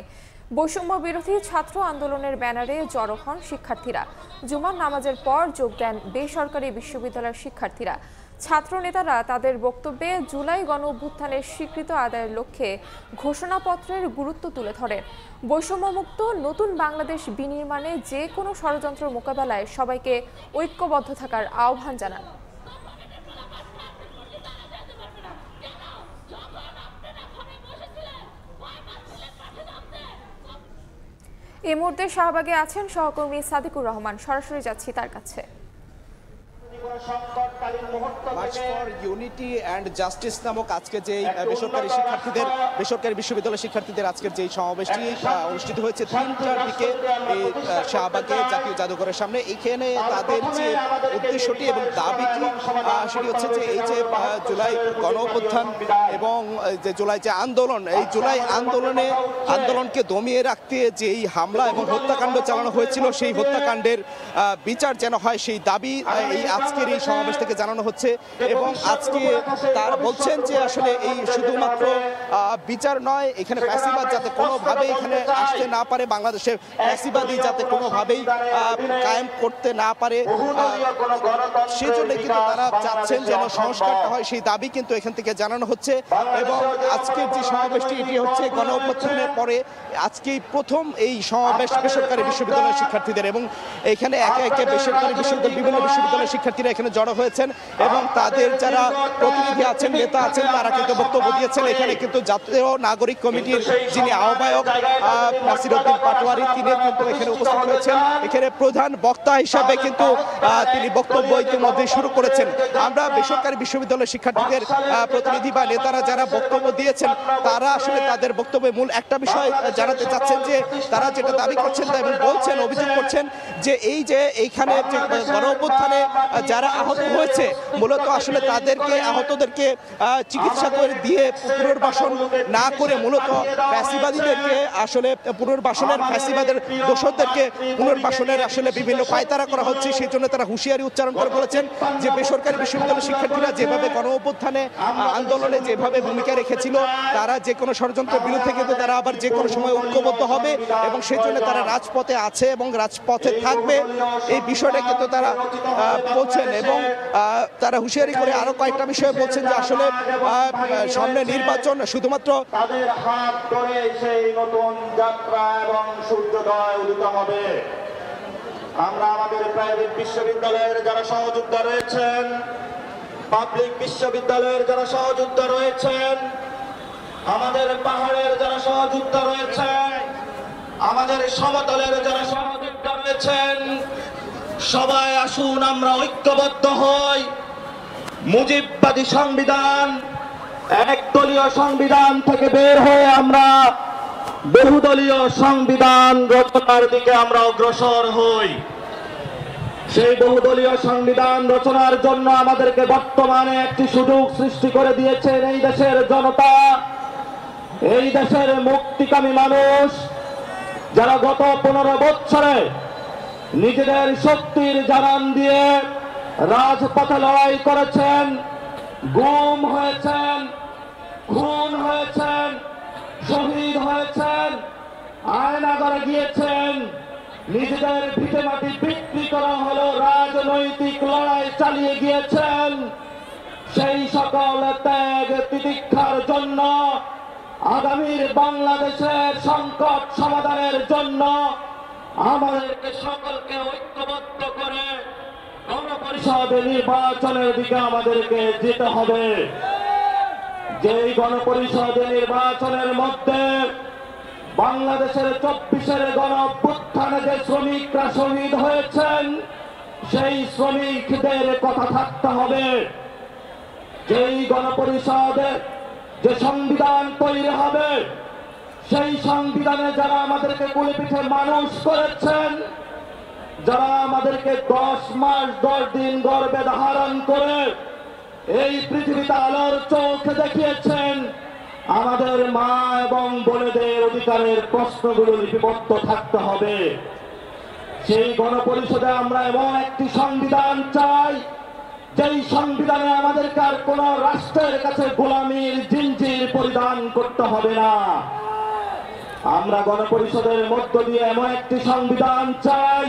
বৈষম্য বিরোধী ছাত্র আন্দোলনের ব্যানারে জড়ো হন শিক্ষার্থীরা। জুমার নামাজের পর যোগ দেন বেসরকারি বিশ্ববিদ্যালয়ের শিক্ষার্থীরা। ছাত্র নেতারা তাদের বক্তব্যে জুলাই গণঅভ্যুত্থানের স্বীকৃত আদায়ের লক্ষ্যে ঘোষণাপত্রের গুরুত্ব তুলে ধরেন। বৈষম্যমুক্ত নতুন বাংলাদেশ বিনির্মাণে যে কোনো ষড়যন্ত্র মোকাবেলায় সবাইকে ঐক্যবদ্ধ থাকার আহ্বান জানান। এই মুহূর্তে শাহবাগে আছেন সহকর্মী সাদিকুর রহমান, সরাসরি যাচ্ছি তার কাছে। March for unity and justice নামক আজকে যে বেসরকারি বিশ্ববিদ্যালয় শিক্ষার্থীদের আজকের যে সমাবেশটি অনুষ্ঠিত হয়েছে 3টার দিকে এই শাহবাগে জাতীয় জাদুঘরের সামনে, এইখানে তাদের যে উদ্দেশ্যটি এবং দাবিটি সেটি হচ্ছে যে এই যে জুলাই গণঅভ্যুত্থান এবং যে জুলাই যে আন্দোলন, এই জুলাই আন্দোলনকে দমিয়ে রাখতে যে এই হামলা এবং হত্যাকাণ্ড চালানো হয়েছিল, সেই হত্যাকাণ্ডের বিচার যেন হয়, সেই দাবি এই আজকের এই সমাবেশ থেকে জানানো হচ্ছে। এবং আজকে তারা বলছেন যে আসলে এই শুধুমাত্র বিচার নয়, এখানে ফ্যাসিবাদ যাতে কোনোভাবেই এখানে আসতে না পারে, বাংলাদেশের ফ্যাসিবাদী যাতে কোনোভাবেই কায়েম করতে না পারে, সেই জন্য কিন্তু তারা চাচ্ছেন যেন সংস্কারটা হয়, সেই দাবি কিন্তু এখান থেকে জানানো হচ্ছে। এবং আজকের যে সমাবেশটি এটি হচ্ছে গণঅভ্যুত্থানের পরে আজকেই প্রথম এই সমাবেশ বেসরকারি বিশ্ববিদ্যালয়ের শিক্ষার্থীদের, এবং এখানে একে একে বেসরকারি বিশ্ববিদ্যালয় বিভিন্ন বিশ্ববিদ্যালয়ের শিক্ষার্থীরা এখানে জড়ো হয়েছেন এবং তাদের যারা প্রতিনিধি আছেন, নেতা আছেন, তারা কিন্তু বক্তব্য দিয়েছেন। এখানে কিন্তু জাতীয় নাগরিক কমিটির যিনি আহ্বায়ক নাসিরউদ্দিন পাটোয়ারি, তিনি কিন্তু এখানে উপস্থিত হয়েছেন। এখানে প্রধান বক্তা হিসাবে কিন্তু তিনি বক্তব্য ইতিমধ্যে শুরু করেছেন। আমরা বেসরকারি বিশ্ববিদ্যালয়ের শিক্ষার্থীদের প্রতিনিধি বা নেতারা যারা বক্তব্য দিয়েছেন, তারা আসলে তাদের বক্তব্যে মূল একটা বিষয় জানাতে চাচ্ছেন যে তারা যেটা দাবি করছেন এবং বলছেন, অভিযোগ করছেন যে এই যে এইখানে যে গণঅভ্যুত্থানে যারা আহত হয়েছে, মূলত আসলে তাদেরকে আহতদেরকে চিকিৎসা করে দিয়ে পুনর্বাসন না করে মূলত ফ্যাসিবাদীদেরকে আসলে পুনর্বাসনের, ফ্যাসিবাদের দোষরদেরকে পুনর্বাসনের আসলে বিভিন্ন পায়তারা করা হচ্ছে। সেই জন্য তারা হুঁশিয়ারি উচ্চারণ করে বলেছেন যে বেসরকারি বিশ্ববিদ্যালয়ের শিক্ষার্থীরা যেভাবে গণঅভ্যুত্থানে আন্দোলনে যেভাবে ভূমিকা রেখেছিল, তারা যে কোনো ষড়যন্ত্রের বিরুদ্ধে কিন্তু তারা আবার যে কোনো সময় ঐক্যবদ্ধ হবে এবং সেই জন্য তারা রাজপথে আছে এবং রাজপথে থাকবে, এই বিষয়টা কিন্তু তারা বলছেন। এবং তারা হুঁশিয়ারি করে আরো কয়েকটা বিষয়ে বলছেন যে আসলে সামনে নির্বাচন, শুধুমাত্র তাদের হাত ধরে সেই নতুন যাত্রা এবং সূর্যোদয় উদিত হবে। আমরা আমাদের প্রাইভেট বিশ্ববিদ্যালয়ের যারা সহযোদ্ধা রয়েছেন, পাবলিক বিশ্ববিদ্যালয়ের যারা সহযোদ্ধা রয়েছেন, আমাদের পাহাড়ের যারা সহযোদ্ধা রয়েছেন, আমাদের সমতলের যারা সহযোদ্ধা রয়েছেন, সবাই আসুন আমরা ঐক্যবদ্ধ হই। মুজিববাদী সংবিধান, একদলীয় সংবিধান থেকে বের হয়ে আমরা বহুদলীয় সংবিধান রচনার দিকে আমরা অগ্রসর হই। সেই বহুদলীয় সংবিধান রচনার জন্য আমাদেরকে বর্তমানে একটি সুযোগ সৃষ্টি করে দিয়েছেন এই দেশের জনতা, এই দেশের মুক্তিকামী মানুষ, যারা গত 15 বছরে নিজেদের শক্তির জানান দিয়ে রাজপথে লড়াই করেছেন, গুম হয়েছেন, খুন হয়েছেন, শহীদ হয়েছেন, আয়নাগরে গিয়েছেন, নিজেদের ভিটে মাটি বিক্রি করা হলো, রাজনৈতিক লড়াই চালিয়ে গিয়েছেন। সেই সকল ত্যাগ তিতিক্ষার জন্য, আগামীর বাংলাদেশের সংকট সমাধানের জন্য আমাদেরকে সকলকে ঐক্যবদ্ধ করে গণপরিষদ নির্বাচনের দিকে আমাদেরকে যেতে হবে। যেই গণপরিষদ নির্বাচনের মধ্যে বাংলাদেশের 24-এর গণঅভ্যুত্থানে যে শ্রমিকরা শহীদ হয়েছেন, সেই শ্রমিকদের কথা থাকতে হবে। যেই গণপরিষদে যে সংবিধান তৈরি হবে, সেই সংবিধানে যারা আমাদেরকে কুলে পিঠে মানুষ করেছেন, যারা আমাদেরকে 10 মাস 10 দিন গর্ভে ধারণ করে এই পৃথিবীতে আলোর চোখে দেখিয়েছেন, আমাদের মা এবং বোনেদের অধিকারের প্রশ্নগুলো লিপিবদ্ধ থাকতে হবে। সেই গণপরিষদে আমরা এমন একটি সংবিধান চাই, যেই সংবিধানে আমাদেরকে আর কোন রাষ্ট্রের কাছে গোলামীর জিঞ্জির পরিধান করতে হবে না। আমরা গণপরিষদের মধ্য দিয়ে এমন একটি সংবিধান চাই,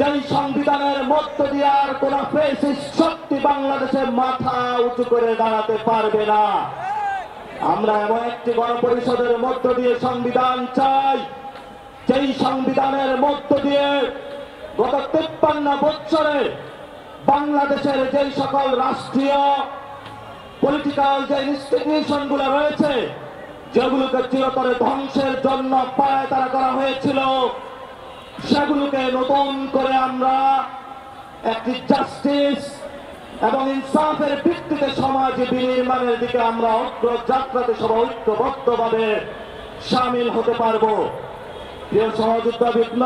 যেই সংবিধানের মধ্য দিয়ে আর কোন ফ্যাসিস্ট শক্তি বাংলাদেশের মাথা উঁচু করে দাঁড়াতে পারবে না। আমরা এমন একটি গণপরিষদের মধ্য দিয়ে সংবিধান চাই, যেই সংবিধানের মধ্য দিয়ে গত 53 বছরে বাংলাদেশের যেই সকল রাষ্ট্রীয় পলিটিক্যাল যে ইনস্টিটিউশন গুলো রয়েছে, যেগুলোকে চিরতরে ধ্বংসের জন্য পায়তারা করা হয়েছিল, সেগুলোকে নতুন করে আমরা একটি জাস্টিস এবং ইনসাফের ভিত্তিতে সমাজ বিনির্মাণের দিকে আমরা অগ্রযাত্রাতে সবাই ঐক্যবদ্ধভাবে সামিল হতে পারবো। প্রিয় সহযোদ্ধাবৃন্দ,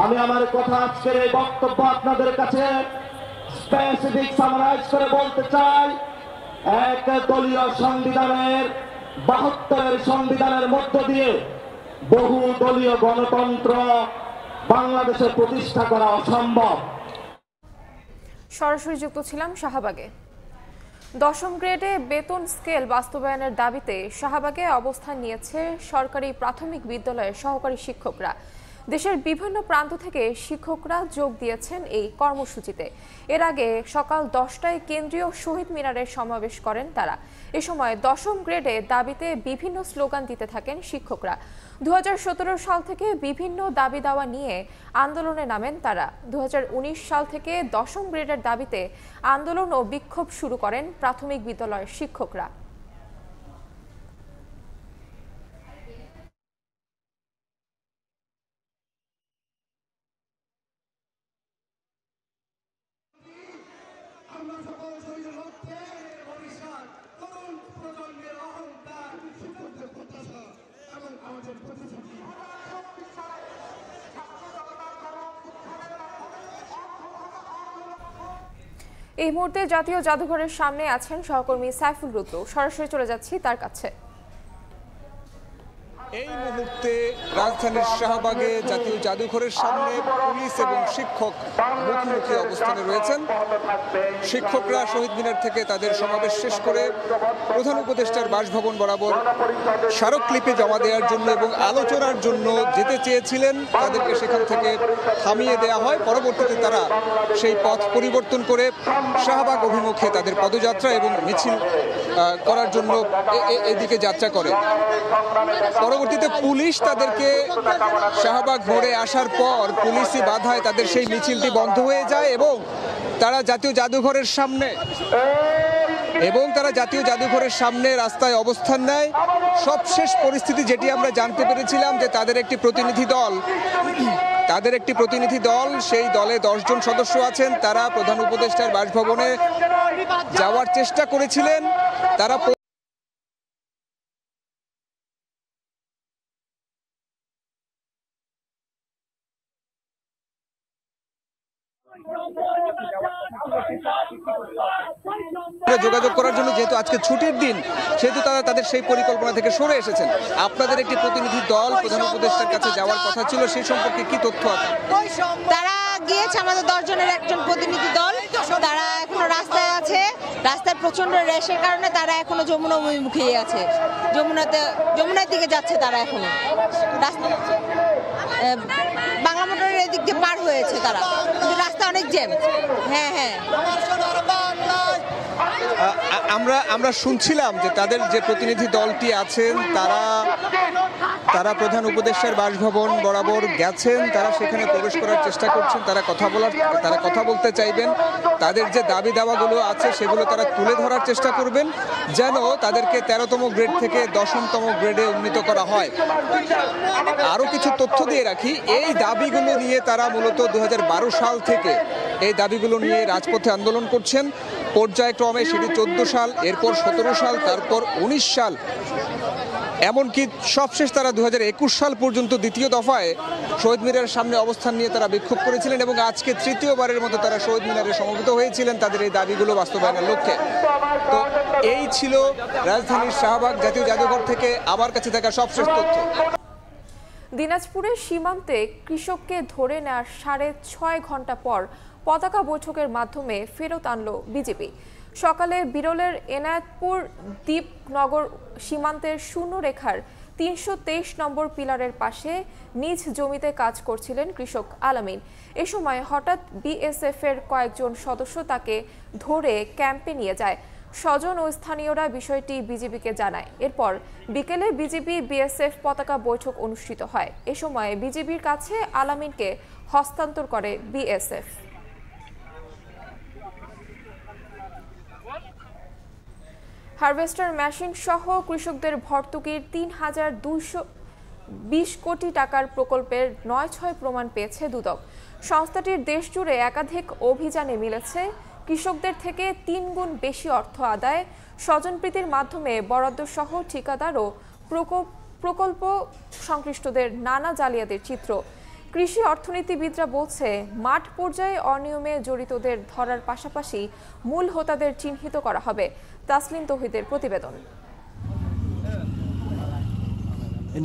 আমি আমার কথা আজকের এই বক্তব্য আপনাদের কাছে স্পেসিফিক সামারাইজ করে বলতে চাই। এক দলীয় সংবিধানের 72-এর সংবিধানের মধ্য দিয়ে বহু দলীয় গণতন্ত্র বাংলাদেশে প্রতিষ্ঠা করা অসম্ভব। সরাসরি যুক্ত ছিলাম শাহবাগে। 10ম গ্রেডে বেতন স্কেল বাস্তবায়নের দাবিতে শাহবাগে অবস্থান নিয়েছে সরকারি প্রাথমিক বিদ্যালয়ের সহকারী শিক্ষকরা। দেশের বিভিন্ন প্রান্ত থেকে শিক্ষকরা যোগ দিয়েছেন এই কর্মসূচিতে। এর আগে সকাল 10টায় কেন্দ্রীয় শহীদ মিনারে সমাবেশ করেন তারা। এ সময় 10ম গ্রেডে দাবিতে বিভিন্ন স্লোগান দিতে থাকেন শিক্ষকরা। 2017 সাল থেকে বিভিন্ন দাবি দাওয়া নিয়ে আন্দোলনে নামেন তারা। 2019 সাল থেকে 10ম গ্রেডের দাবিতে আন্দোলন ও বিক্ষোভ শুরু করেন প্রাথমিক বিদ্যালয়ের শিক্ষকরা। এই মুহূর্তে জাতীয় জাদুঘরের সামনে আছেন সহকর্মী সাইফুল রুদ্র। সরাসরি চলে যাচ্ছি তার কাছে। এই মুহূর্তে রাজধানীর শাহবাগে জাতীয় জাদুঘরের সামনে পুলিশ এবং শিক্ষক মুখোমুখি অবস্থানে রয়েছেন। শিক্ষকরা শহীদ মিনার থেকে তাদের সমাবেশ শেষ করে প্রধান উপদেষ্টার বাসভবন বরাবর স্মারকলিপি জমা দেওয়ার জন্য এবং আলোচনার জন্য যেতে চেয়েছিলেন। তাদেরকে সেখান থেকে থামিয়ে দেওয়া হয়। পরবর্তীতে তারা সেই পথ পরিবর্তন করে শাহবাগ অভিমুখে তাদের পদযাত্রা এবং মিছিল করার জন্য এদিকে যাত্রা করে। পরবর্তীতে পুলিশ তাদেরকে শাহবাগ মোড়ে আসার পর পুলিশি বাধায় তাদের সেই মিছিলটি বন্ধ হয়ে যায় এবং তারা জাতীয় জাদুঘরের সামনে রাস্তায় অবস্থান নেয়। সবশেষ পরিস্থিতি যেটি আমরা জানতে পেরেছিলাম যে তাদের একটি প্রতিনিধি দল সেই দলে 10 জন সদস্য আছেন। তারা প্রধান উপদেষ্টার বাসভবনে যাওয়ার চেষ্টা করেছিলেন। তারা যোগাযোগ করার জন্য, যেহেতু আজকে ছুটির দিন, সেহেতু তারা তাদের সেই পরিকল্পনা থেকে সরে এসেছেন। আপনাদের একটি প্রতিনিধি দল প্রধান উপদেষ্টার কাছে যাওয়ার কথা ছিল, সেই সম্পর্কে কি তথ্য আছে? তারা গিয়েছে, আমাদের 10 জনের একজন প্রতিনিধি দল। তারা এখনো রাস্তায় আছে। রাস্তায় প্রচন্ড র্যাশের কারণে তারা এখনো যমুনা অভিমুখে আছে। যমুনার দিকে যাচ্ছে তারা এখনো। বাংলা মোটরের এদিক দিয়ে পার হয়েছে তারা, কিন্তু রাস্তা অনেক জ্যাম। হ্যাঁ, আমরা শুনছিলাম যে তাদের যে প্রতিনিধি দলটি আছেন তারা প্রধান উপদেষ্টার বাসভবন বরাবর গেছেন। তারা সেখানে প্রবেশ করার চেষ্টা করছেন। তারা কথা বলতে চাইবেন। তাদের যে দাবি দাওয়াগুলো আছে সেগুলো তারা তুলে ধরার চেষ্টা করবেন, যেন তাদেরকে 13তম গ্রেড থেকে 10তম গ্রেডে উন্নীত করা হয়। আরও কিছু তথ্য দিয়ে রাখি, এই দাবিগুলো নিয়ে তারা মূলত 2012 সাল থেকে এই দাবিগুলো নিয়ে রাজপথে আন্দোলন করছেন। পর্যায়ক্রমে সেটি 14 সাল, এরপর 17 সাল, তারপর 19 সাল, এমনকি সবশেষ তারা 2021 সাল পর্যন্ত দ্বিতীয় দফায় শহীদ মিনারের সামনে অবস্থান নিয়ে তারা বিক্ষোভ করেছিলেন এবং আজকে তৃতীয়বারের মতো তারা শহীদ মিনারে সমবেত হয়েছিলেন তাদের এই দাবিগুলো বাস্তবায়নের লক্ষ্যে। তো এই ছিল রাজধানীর শাহবাগ জাতীয় জাদুঘর থেকে আমার কাছে থাকা সবশেষ তথ্য। দিনাজপুরের সীমান্তে কৃষককে ধরে নেওয়ার 6.5 ঘন্টা পর পতাকা বৈঠকের মাধ্যমে ফেরত আনল বিজেপি। সকালে বিরলের এনায়েতপুর দ্বীপনগর সীমান্তের শূন্যরেখার 323 নম্বর পিলারের পাশে নিজ জমিতে কাজ করছিলেন কৃষক আলামিন। এ সময় হঠাৎ বিএসএফ এর কয়েকজন সদস্য তাকে ধরে ক্যাম্পে নিয়ে যায়। স্বজন ও স্থানীয়রা বিষয়টি বিজেপিকে জানায়। এরপর বিকেলে বিজেপি বিএসএফ পতাকা বৈঠক অনুষ্ঠিত হয়। এ সময় বিজেপির কাছে আলামিনকে হস্তান্তর করে বিএসএফ। হারভেস্টার মেশিন সহ কৃষকদের ভর্তুকির ৩,২২০ কোটি টাকার প্রকল্পের ৯/৬ প্রমাণ পেয়েছে দুদক। সংস্থাটির দেশজুড়ে একাধিক অভিযানে মিলেছে কৃষকদের থেকে ৩ গুণ বেশি অর্থ আদায়, স্বজনপ্রীতির মাধ্যমে বরাদ্দ সহ ঠিকাদার ও প্রকল্প সংশ্লিষ্টদের নানা জালিয়াতির চিত্র। কৃষি অর্থনীতিবিদরা বলছে মাঠ পর্যায়ে অনিয়মে জড়িতদের ধরার পাশাপাশি মূল হোতাদের চিহ্নিত করা হবে। তাসলিম তৌহিদের প্রতিবেদন।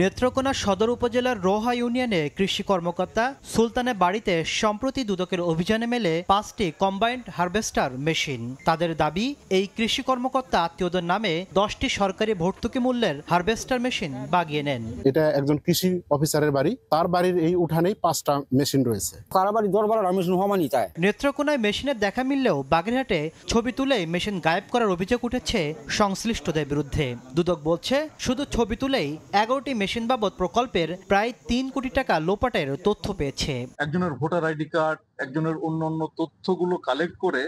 নেত্রকোনা সদর উপজেলার রোহা ইউনিয়নে কৃষি কর্মকর্তা সুলতানের বাড়িতে সম্প্রতি দুদকের অভিযানে মেলে 5টি কম্বাইন্ড হারভেস্টার মেশিন। তাদের দাবি, এই কৃষি কর্মকর্তা আত্মীয়দের নামে 10টি সরকারি ভর্তুকি মূল্যের হারভেস্টার মেশিন বাগিয়ে নেন। এটা একজন কৃষি অফিসারের বাড়ি, তার বাড়ির এই উঠানেই 5টা মেশিন রয়েছে। কার বাড়ি 10-12টা মেশিন হওয়ানি চায়। নেত্রকোনায় মেশিনের দেখা মিললেও বাগেরহাটে ছবি তুলে মেশিন গায়েব করার অভিযোগ উঠেছে সংশ্লিষ্টদের বিরুদ্ধে। দুদক বলছে শুধু ছবি তুলেই 11টি মেশিন বাবদ প্রকল্পের প্রায় 3 কোটি টাকা লোপাটের তথ্য পেয়েছে। একজনের ভোটার আইডি কার্ড, একজনের অন্যান্য তথ্যগুলো কালেক্ট করে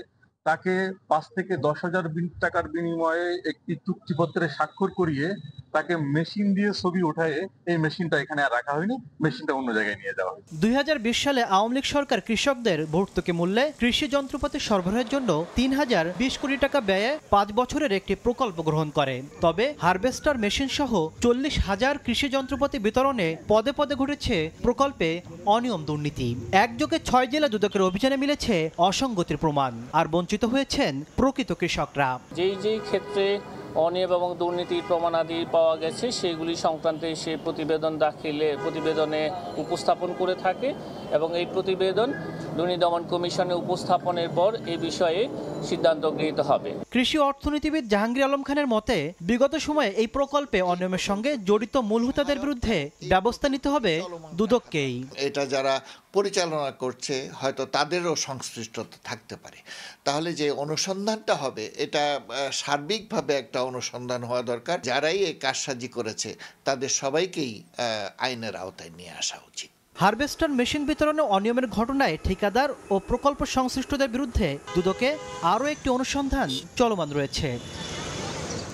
তাকে 5 থেকে 10,000 টাকার বিনিময়ে একটি চুক্তিপত্রে স্বাক্ষর করিয়ে তাকে মেশিন দিয়ে ছবি ওঠায় এই মেশিনটা এখানে আর রাখা হয়নি, মেশিনটা অন্য জায়গায় নিয়ে যাওয়া হয়। 2020 সালে আওয়ামী লীগ সরকার কৃষকদের ভর্তুকি মূল্যে কৃষি যন্ত্রপাতি সরবরাহের জন্য 3,020 কোটি টাকা ব্যয়ে 5 বছরের একটি প্রকল্প গ্রহণ করে। তবে হারভেস্টার মেশিন সহ 40,000 কৃষি যন্ত্রপাতি বিতরণে পদে পদে ঘটেছে প্রকল্পে অনিয়ম দুর্নীতি। একযোগে 6 জেলা দুদকের অভিযানে মিলেছে অসঙ্গতির প্রমাণ, আর বঞ্চিত হয়েছেন প্রকৃত কৃষকরা। যেই ক্ষেত্রে অনিয়ম এবং দুর্নীতির প্রমাণাদি পাওয়া গেছে সেগুলি সংক্রান্তে সে প্রতিবেদনে উপস্থাপন করে থাকে এবং এই প্রতিবেদন দুর্নীতি দমন কমিশনে উপস্থাপনের পর এই বিষয়ে সিদ্ধান্ত গৃহীত হবে। কৃষি অর্থনীতিবিদ জাহাঙ্গীর আলম খানের মতে, বিগত সময়ে এই প্রকল্পে অনিয়মের সঙ্গে জড়িত মূল হোতাদের বিরুদ্ধে ব্যবস্থা নিতে হবে দুদককেই। এটা যারা পরিচালনা করছে হয়তো তাদেরও সংশ্লিষ্টতা থাকতে পারে, তাহলে যে অনুসন্ধানটা হবে এটা সার্বিকভাবে একটা অনুসন্ধান হওয়া দরকার। যারাই এই কারসাজি করেছে তাদের সবাইকেই আইনের আওতায় নিয়ে আসা উচিত। হারভেস্টার মেশিন বিতরণে অনিয়মের ঘটনায় ঠিকাদার ও প্রকল্প সংশ্লিষ্টদের বিরুদ্ধে দুদকে আরও একটি অনুসন্ধান চলমান রয়েছে।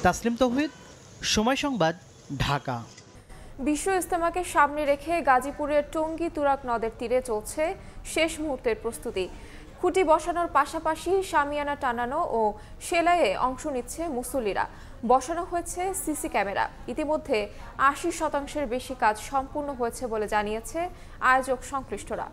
তাসলিম তৌহিদ, সময় সংবাদ, ঢাকা। বিশ্ব ইজতেমাকে সামনে রেখে গাজীপুরের টঙ্গী তুরাগ নদের তীরে চলছে শেষ মুহূর্তের প্রস্তুতি। খুঁটি বসানোর পাশাপাশি শামিয়ানা টানানো ও সেলাইয়ে অংশ নিচ্ছে মুসল্লিরা। বসানো হয়েছে সিসি ক্যামেরা। ইতিমধ্যে 80% বেশি কাজ সম্পূর্ণ হয়েছে বলে জানিয়েছে আয়োজক সংশ্লিষ্টরা।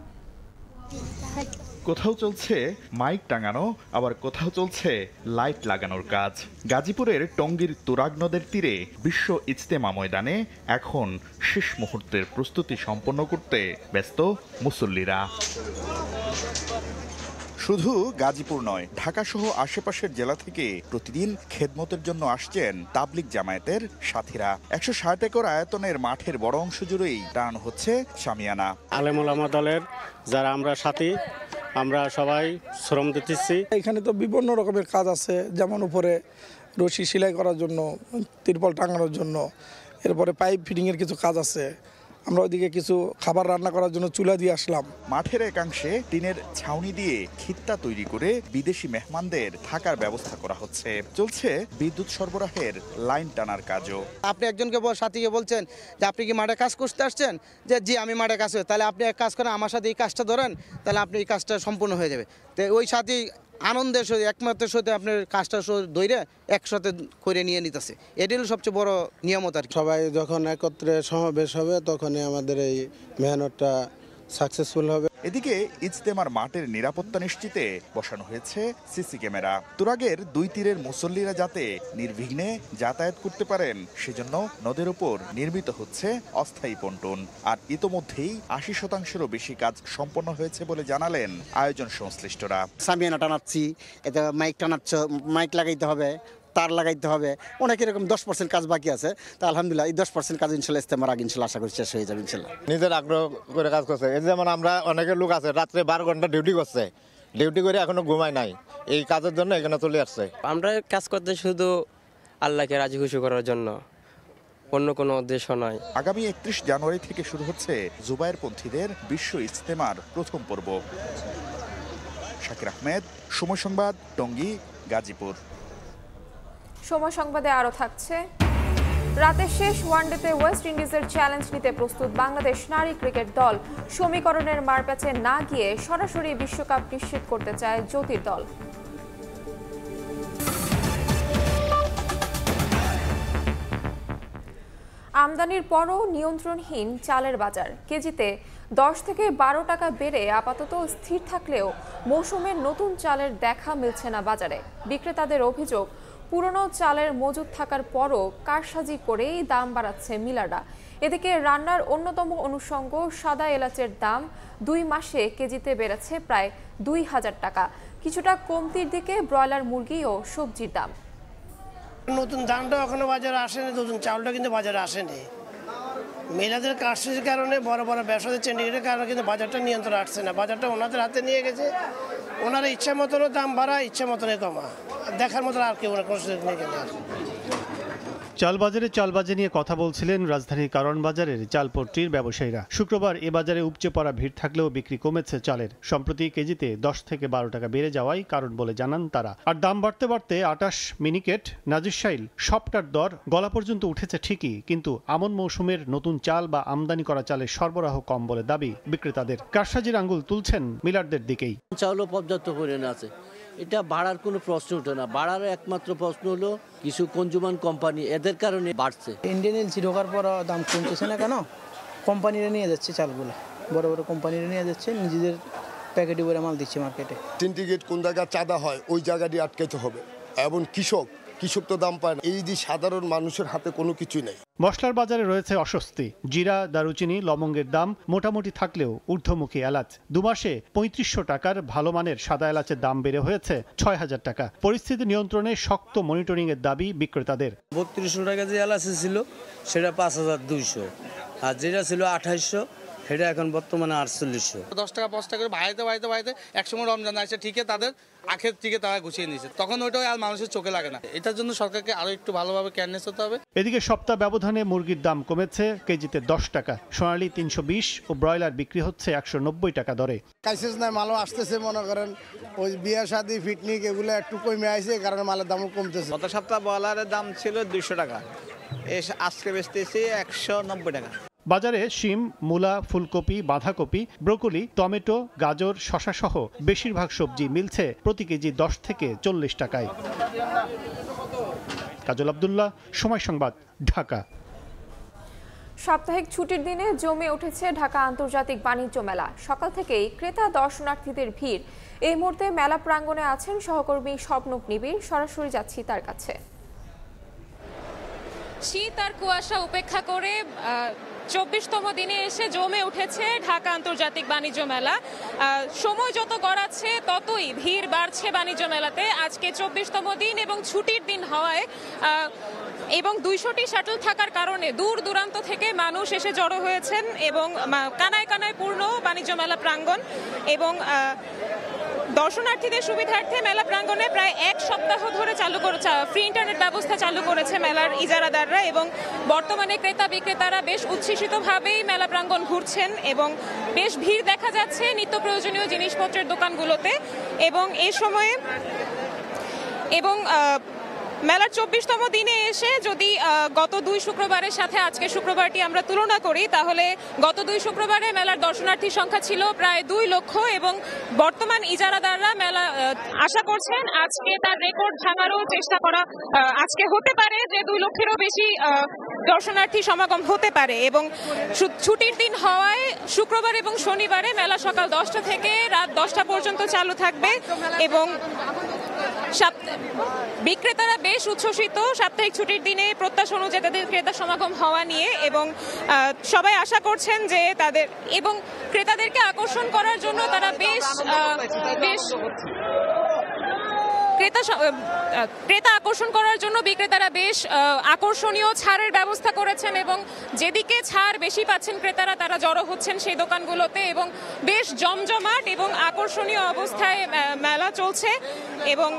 কোথাও চলছে মাইক টাঙানো, আবার কোথাও চলছে লাইট লাগানোর কাজ। গাজীপুরের টঙ্গীর তুরাগ নদের তীরে বিশ্ব ইজতেমা ময়দানে এখন শেষ মুহূর্তের প্রস্তুতি সম্পন্ন করতে ব্যস্ত মুসল্লিরা। শুধু গাজীপুর নয়, ঢাকা সহ আশেপাশের জেলা থেকে প্রতিদিন খেদমতের জন্য আসছেন তাবলিগ জামায়াতের সাথীরা। 160 একর আয়তনের মাঠের বড় অংশ জুড়েই টানানো হচ্ছে শামিয়ানা। আলেম ওলামা দলের যারা আমরা সাথী, আমরা সবাই শ্রম দিতেছি। এখানে তো বিভিন্ন রকমের কাজ আছে, যেমন উপরে রশি সেলাই করার জন্য, তিরপল টাঙানোর জন্য, এরপরে পাইপ ফিটিংয়ের কিছু কাজ আছে। আমরা ওইদিকে কিছু খাবার রান্না করার জন্য চুলা দিয়ে আসলাম। মাঠের একাংশে টিনের ছাউনি দিয়ে খিত্তা তৈরি করে বিদেশি মেহমানদের থাকার ব্যবস্থা করা হচ্ছে। চলছে বিদ্যুৎ সরবরাহের লাইন টানার কাজও। আপনি একজনকে সাথীকে বলছেন যে আপনি কি মাঠে কাজ করতে আসছেন, যে জি আমি মাঠে কাজ করি, তাহলে আপনি এক কাজ করেন, আমার সাথে এই কাজটা ধরেন, তাহলে আপনি এই কাজটা সম্পূর্ণ হয়ে যাবে। তো ওই সাথী আনন্দের সাথে একমাত্রের সাথে আপনার কাজটা ধরে একসাথে করে নিয়ে নিতেছে, এটাই হলো সবচেয়ে বড় নিয়ামত আর কি। সবাই যখন একত্রে সমাবেশ হবে তখনই আমাদের এই মেহনতটা সাকসেসফুল হবে। এদিকে ইজতেমার মাঠের নিরাপত্তা নিশ্চিতে বসানো হয়েছে সিসি ক্যামেরা। তুরাগের দুই তীরের মুসল্লিরা যাতে নির্বিঘ্নে যাতায়াত করতে পারেন সেজন্য নদের উপর নির্মিত হচ্ছে অস্থায়ী পন্টন। আর ইতোমধ্যেই 80%-এরও বেশি কাজ সম্পন্ন হয়েছে বলে জানালেন আয়োজন সংশ্লিষ্টরা। সামিয়ানা টানাচ্ছি, এতে মাইক লাগাইতে হবে, তার লাগাইতে হবে, অনেক এরকম 10% কাজ বাকি আছে। তা আলহামদুলিল্লাহ এই 10% কাজ ইনশাল্লাহ ইজতেমার আগে ইনশাল্লাহ আশা করি শেষ হয়ে যাবে ইনশাল্লাহ। নিজের আগ্রহ করে কাজ করছে, এই যেমন আমরা অনেকের লোক আছে রাত্রে 12 ঘন্টা ডিউটি করছে, ডিউটি করে এখনো ঘুমায় নাই, এই কাজের জন্য এখানে চলে আসছে। আমরা কাজ করতে শুধু আল্লাহকে রাজি খুশি করার জন্য, অন্য কোনো উদ্দেশ্য নয়। আগামী 31 জানুয়ারি থেকে শুরু হচ্ছে জুবায়েরপন্থীদের বিশ্ব ইজতেমার প্রথম পর্ব। শাকির আহমেদ, সময় সংবাদ, টঙ্গী, গাজীপুর। সময় সংবাদে আরও থাকছে, রাতের শেষ ওয়ানডেতে ওয়েস্ট ইন্ডিজের চ্যালেঞ্জ নিতে প্রস্তুত বাংলাদেশ নারী ক্রিকেট দল। সমীকরণের মারপ্যাচে না গিয়ে সরাসরি বিশ্বকাপ নিশ্চিত করতে চায় জ্যোতির দল। আমদানির পরও নিয়ন্ত্রণহীন চালের বাজার। কেজিতে 10 থেকে 12 টাকা বেড়ে আপাতত স্থির থাকলেও মৌসুমের নতুন চালের দেখা মিলছে না বাজারে। বিক্রেতাদের অভিযোগ, পুরনো চালের মজুদ থাকার পরও কারসাজি করেই দাম বাড়াচ্ছে মিলাররা। এদিকে রান্নার অন্যতম অনুষঙ্গ সাদা এলাচের দাম 2 মাসে কেজিতে বেড়েছে প্রায় 2000 টাকা। কিছুটা কমতির দিকে ব্রয়লার মুরগি ও সবজির দাম। নতুন ধানটা এখনো বাজারে আসেনি, নতুন চাউলটা কিন্তু বাজারে আসেনি। মেয়েদের কারসাজির কারণে বড় বড় ব্যবসাদের চেন্ডিগেটের কারণে কিন্তু বাজারটা নিয়ন্ত্রণ আসছে না। বাজারটা ওনাদের হাতে নিয়ে গেছে, ওনারা ইচ্ছা মতনও দাম বাড়া, ইচ্ছা মতনই কমা, দেখার মতো আর কেউ কোনো সুযোগ নেই। চালবাজারে নিয়ে কথা বলছিলেন রাজধানীর কারণ বাজারের চালপট্টির ব্যবসায়ীরা। শুক্রবার এ বাজারে উপচে পড়া ভিড় থাকলেও বিক্রি কমেছে চালের। সম্প্রতি কেজিতে 10 থেকে 12 টাকা বেড়ে যাওয়াই কারণ বলে জানান তারা। আর দাম বাড়তে বাড়তে 28 মিনিকেট, নাজিরশাইল সবটার দর গলা পর্যন্ত উঠেছে ঠিকই, কিন্তু আমন মৌসুমের নতুন চাল বা আমদানি করা চালের সরবরাহ কম বলে দাবি বিক্রেতাদের। কারসাজির আঙ্গুল তুলছেন মিলারদের দিকেই। চাউলও পর্যাপ্ত পরিমাণে আছে, এটা বাড়ার কোনো প্রশ্ন ওঠে না। বাড়ার একমাত্র প্রশ্ন হলো কিছু কনজিউমার কোম্পানি, এদের কারণে বাড়ছে। ইন্ডিয়ান এলসি ঢোকার পর দাম কমতেছে না কেন? কোম্পানিরা নিয়ে যাচ্ছে চালগুলো, বড় বড় কোম্পানিরা নিয়ে যাচ্ছে, নিজেদের প্যাকেটে করে মাল দিচ্ছে মার্কেটে। সিন্ডিকেট কোন জায়গায় চাঁদা হয় ওই জায়গাটি আটকাতে হবে। এবং কৃষক তো দাম পায় না, এই যে সাধারণ মানুষের হাতে কোনো কিছুই নেই। মশলার বাজারে রয়েছে অস্বস্তি। জিরা, দারুচিনি, লবঙ্গের দাম মোটামুটি থাকলেও ঊর্ধ্বমুখী এলাচ। 2 মাসে 3500 টাকার ভালো মানের সাদা এলাচের দাম বেড়ে হয়েছে 6000 টাকা। পরিস্থিতি নিয়ন্ত্রণে শক্ত মনিটরিং এর দাবি বিক্রেতাদের। 3200 টাকা যে এলাচ ছিল সেটা 5200, আর যেটা ছিল 2800 সেটা এখন বর্তমানে 4800। 10 টাকা 5 টাকা করে বাড়াইতে একসময় রমজান আসছে, ঠিকই তাদের আখের থেকে তারা গুছিয়ে নিয়েছে, তখন ওইটাও আর মানুষের চোখে লাগে না। এটার জন্য সরকারকে আরো একটু ভালোভাবে কেয়ারনেস হতে হবে। এদিকে সপ্তাহ ব্যবধানে মুরগির দাম কমেছে কেজিতে 10 টাকা। সোনালী 320 ও ব্রয়লার বিক্রি হচ্ছে 190 টাকা দরে। কাইসেস নাই, মালও আসতেছে, মনে করেন ওই বিয়ে শাদী পিকনিক এগুলো একটু কমে আসছে, কারণে মালের দামও কমতেছে। গত সপ্তাহ ব্রয়লারের দাম ছিল 200 টাকা, আজকে বেচতেছি 190 টাকা। বাজারে শিম, মূলা, ফুলকপি, বাঁধাকপি, ব্রোকলি, টমেটো, গাজর, শসা সহ বেশিরভাগ সবজি মিলছে প্রতি কেজি 10 থেকে 40 টাকায়। কাজল আব্দুল্লাহ, সময় সংবাদ, ঢাকা। সাপ্তাহিক ছুটির দিনে জমে উঠেছে ঢাকা আন্তর্জাতিক বাণিজ্য মেলা। সকাল থেকেই ক্রেতা দর্শনার্থীদের ভিড়। এই মুহূর্তে মেলা প্রাঙ্গণে আছেন সহকর্মী স্বপ্নক নিবিড়, সরাসরি যাচ্ছি তার কাছে। শীত আর কুয়াশা উপেক্ষা করে 24তম দিনে এসে জমে উঠেছে ঢাকা আন্তর্জাতিক বাণিজ্য মেলা। সময় যত গড়াচ্ছে ততই ভিড় বাড়ছে বাণিজ্য মেলাতে। আজকে 24তম দিন এবং ছুটির দিন হওয়ায় এবং 200টি শাটল থাকার কারণে দূর দূরান্ত থেকে মানুষ এসে জড়ো হয়েছেন এবং কানায় কানায় পূর্ণ বাণিজ্য মেলা প্রাঙ্গণ। এবং দর্শনার্থীদের সুবিধার্থে মেলা প্রাঙ্গণে প্রায় 1 সপ্তাহ ধরে ফ্রি ইন্টারনেট ব্যবস্থা চালু করেছে মেলার ইজারাদাররা, এবং বর্তমানে ক্রেতা বিক্রেতারা বেশ উচ্ছ্বসিতভাবেই মেলা প্রাঙ্গণ ঘুরছেন এবং বেশ ভিড় দেখা যাচ্ছে নিত্য প্রয়োজনীয় জিনিসপত্রের দোকানগুলোতে। এবং এই সময়ে মেলার 24তম দিনে এসে যদি গত 2 শুক্রবারের সাথে আজকে শুক্রবারটি আমরা তুলনা করি, তাহলে গত 2 শুক্রবারে মেলার দর্শনার্থী সংখ্যা ছিল প্রায় 2 লক্ষ এবং বর্তমান ইজারাদাররা মেলা আশা করছেন আজকে তার রেকর্ড ভাঙারও চেষ্টা করা আজকে হতে পারে যে 2 লক্ষেরও বেশি দর্শনার্থী সমাগম হতে পারে। এবং ছুটির দিন হওয়ায় শুক্রবার এবং শনিবারে মেলা সকাল 10টা থেকে রাত 10টা পর্যন্ত চালু থাকবে এবং বিক্রেতারা বেশ উচ্ছ্বসিত সাপ্তাহিক ছুটির দিনে প্রত্যাশা অনুযায়ী তাদের ক্রেতা সমাগম হওয়া নিয়ে এবং সবাই আশা করছেন যে তাদের এবং ক্রেতাদেরকে আকর্ষণ করার জন্য তারা বেশ ক্রেতা আকর্ষণ করার জন্য বিক্রেতারা বেশ আকর্ষণীয় ছাড়ের ব্যবস্থা করেছেন এবং যেদিকে ছাড় বেশি পাচ্ছেন ক্রেতারা তারা জড়ো হচ্ছেন সেই দোকানগুলোতে এবং বেশ জমজমাট এবং আকর্ষণীয় অবস্থায় মেলা চলছে। এবং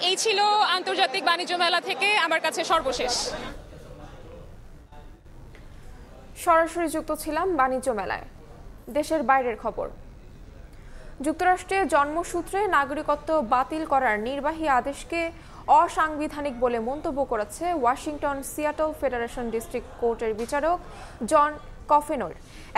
এই ছিল আন্তর্জাতিক বাণিজ্য মেলা থেকে আমার কাছে সর্বশেষ। সরাসরি যুক্ত ছিলাম বাণিজ্য মেলায়। দেশের বাইরের খবর। যুক্তরাষ্ট্রে জন্মসূত্রে নাগরিকত্ব বাতিল করার নির্বাহী আদেশকে অসাংবিধানিক বলে মন্তব্য করেছে ওয়াশিংটন সিয়াটল ফেডারেশন ডিস্ট্রিক্ট কোর্টের বিচারক জন কফেনোর।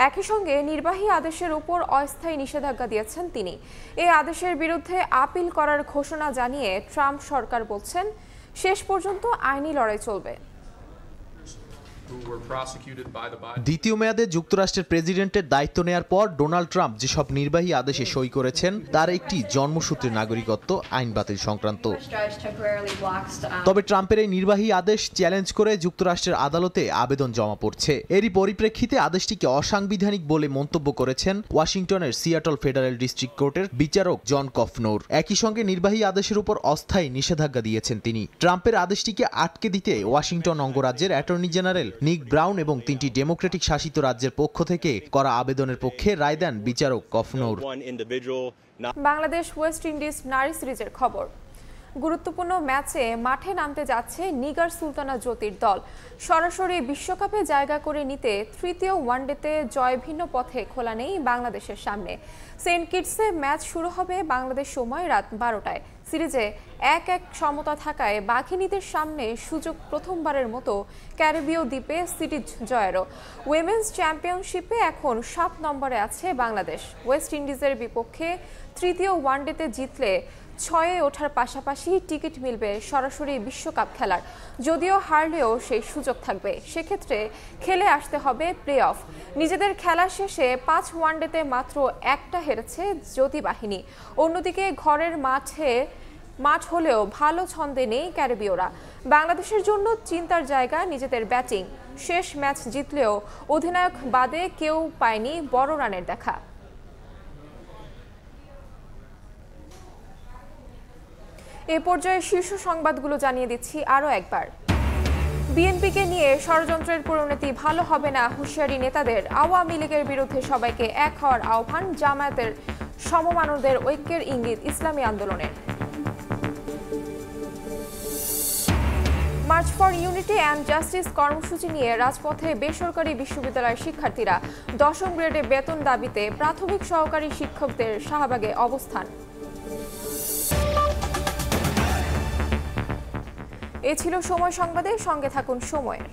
একই সঙ্গে নির্বাহী আদেশের উপর অস্থায়ী নিষেধাজ্ঞা দিয়েছেন তিনি। এই আদেশের বিরুদ্ধে আপিল করার ঘোষণা জানিয়ে ট্রাম্প সরকার বলছেন শেষ পর্যন্ত আইনি লড়াই চলবে। দ্বিতীয় মেয়াদে যুক্তরাষ্ট্রের প্রেসিডেন্টের দায়িত্ব নেয়ার পর ডোনাল্ড ট্রাম্প যেসব নির্বাহী আদেশে সই করেছেন তার একটি জন্মসূত্রে নাগরিকত্ব আইন বাতিল সংক্রান্ত। তবে ট্রাম্পের এই নির্বাহী আদেশ চ্যালেঞ্জ করে যুক্তরাষ্ট্রের আদালতে আবেদন জমা পড়ছে। এরই পরিপ্রেক্ষিতে আদেশটিকে অসাংবিধানিক বলে মন্তব্য করেছেন ওয়াশিংটনের সিয়াটল ফেডারেল ডিস্ট্রিক্ট কোর্টের বিচারক জন কফনোর। একই সঙ্গে নির্বাহী আদেশের উপর অস্থায়ী নিষেধাজ্ঞা দিয়েছেন তিনি। ট্রাম্পের আদেশটিকে আটকে দিতে ওয়াশিংটন অঙ্গরাজ্যের অ্যাটর্নি জেনারেল নিক ব্রাউন এবং 3টি ডেমোক্রেটিক শাসিত রাজ্যের পক্ষ থেকে করা আবেদনের পক্ষে রায় দেন বিচারক কফনোর। বাংলাদেশ ওয়েস্ট ইন্ডিজ নারী সিরিজের খবর। গুরুত্বপূর্ণ ম্যাচে মাঠে নামতে যাচ্ছে নিগার সুলতানা জ্যোতির দল। সরাসরি বিশ্বকাপে জায়গা করে নিতে তৃতীয় ওয়ানডেতে জয় ভিন্ন পথে খোলা নেই বাংলাদেশের সামনে। সেন্ট কিটসে ম্যাচ শুরু হবে বাংলাদেশ সময় রাত 12টায়। সিরিজে 1-1 সমতা থাকায় বাঘিনীদের সামনে সুযোগ প্রথমবারের মতো ক্যারিবীয় দ্বীপে সিরিজ জয়েরও। উইমেন্স চ্যাম্পিয়নশিপে এখন 7 নম্বরে আছে বাংলাদেশ। ওয়েস্ট ইন্ডিজের বিপক্ষে তৃতীয় ওয়ানডেতে জিতলে 6-এ ওঠার পাশাপাশি টিকিট মিলবে সরাসরি বিশ্বকাপ খেলার। যদিও হারলেও সেই সুযোগ থাকবে, সেক্ষেত্রে খেলে আসতে হবে প্লে অফ। নিজেদের খেলা শেষে 5 ওয়ানডেতে মাত্র 1টা হেরেছে জ্যোতি বাহিনী। অন্যদিকে ঘরের মাঠ হলেও ভালো ছন্দে নেই ক্যারিবীয়রা। বাংলাদেশের জন্য চিন্তার জায়গা নিজেদের ব্যাটিং। শেষ ম্যাচ জিতলেও অধিনায়ক বাদে কেউ পায়নি বড় রানের দেখা। এ পর্যায়ে শীর্ষ সংবাদগুলো জানিয়ে দিচ্ছি আরও একবার। বিএনপিকে নিয়ে ষড়যন্ত্রের পরিণতি ভালো হবে না হুঁশিয়ারি নেতাদের। আওয়ামী লীগের বিরুদ্ধে সবাইকে এক হওয়ার আহ্বান। জামায়াতের সমমানবদের ঐক্যের ইঙ্গিত ইসলামী আন্দোলনের। March for unity and justice কর্মসূচি নিয়ে রাজপথে বেসরকারি বিশ্ববিদ্যালয়ের শিক্ষার্থীরা। 10ম গ্রেডে বেতন দাবিতে প্রাথমিক সহকারী শিক্ষকদের শাহবাগে অবস্থান। এ ছিল সময় সংবাদে, সঙ্গে থাকুন সময়ের।